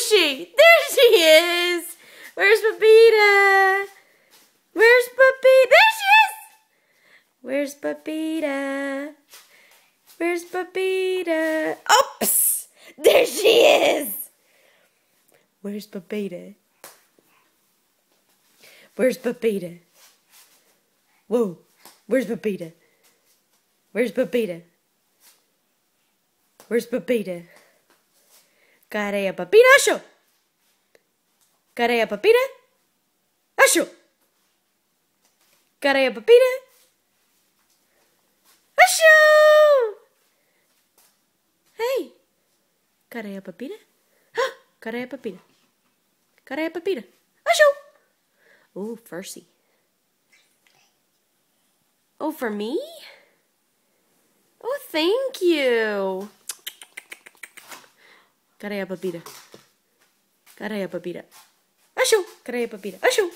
is she? There she is. Where's Pepita? Where's Pepita? There she is. Where's Pepita? Where's Pepita? Oops! There she is. Where's Pepita? Where's Pepita? Whoa! Where's Pepita? Where's Pepita? Where's Pepita? Cadê a Pepita? Achou! Cadê a Pepita? Achou! Cadê a Pepita? Achou! Hey! Cadê a Pepita? Cadê a Pepita? Cadê a Pepita? Achou! Oh, Fercy. Oh, for me? Oh, thank you. Cadê a Pepita? Cadê a Pepita? Achou! Cadê a Pepita? Achou!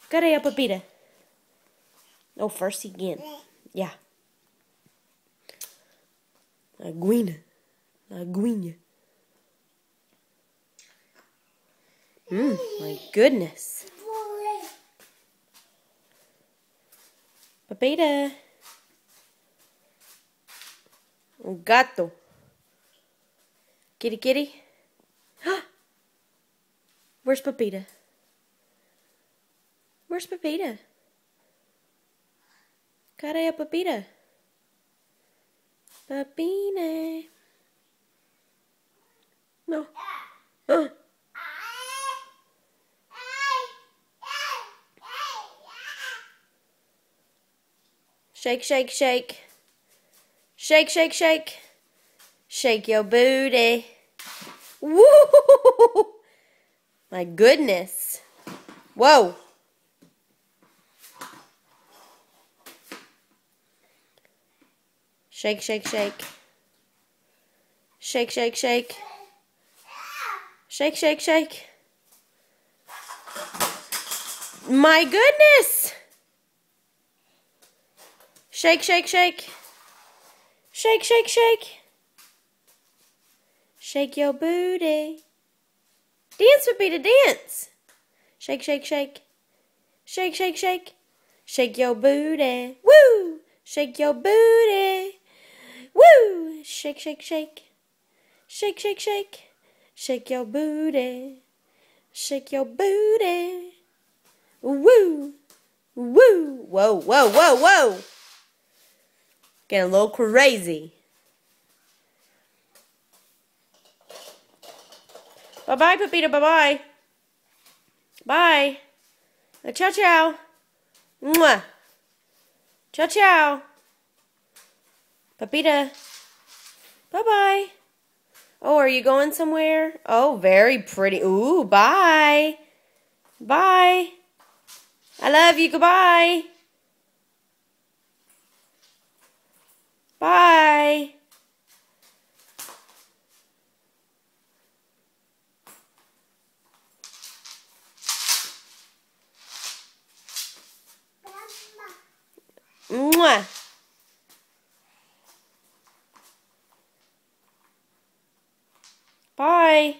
Cadê a Pepita? Oh, Fercy again. Yeah. Aguinha. Aguinha. My goodness. Pepita. Un gato. Kitty, kitty. Where's Pepita? Where's Pepita? Cadê a Pepita? Pepina. No. Shake, shake, shake. Shake, shake, shake. Shake your booty. Woo! My goodness. Whoa. Shake, shake, shake. Shake, shake, shake. Shake, shake, shake. My goodness. Shake, shake, shake. Shake, shake, shake. Shake your booty. Dance, Pepita, dance. Shake, shake, shake. Shake, shake, shake. Shake your booty. Woo! Shake your booty. Woo! Shake, shake, shake. Shake, shake, shake. Shake your booty. Shake your booty. Woo! Woo! Whoa, whoa, whoa, whoa! Getting a little crazy. Bye-bye, Pepita, bye-bye. Bye. Ciao, ciao. Mwah. Ciao, ciao. Pepita. Bye-bye. Oh, are you going somewhere? Oh, very pretty. Ooh, bye. Bye. I love you. Goodbye. Bye. Mwah. Bye.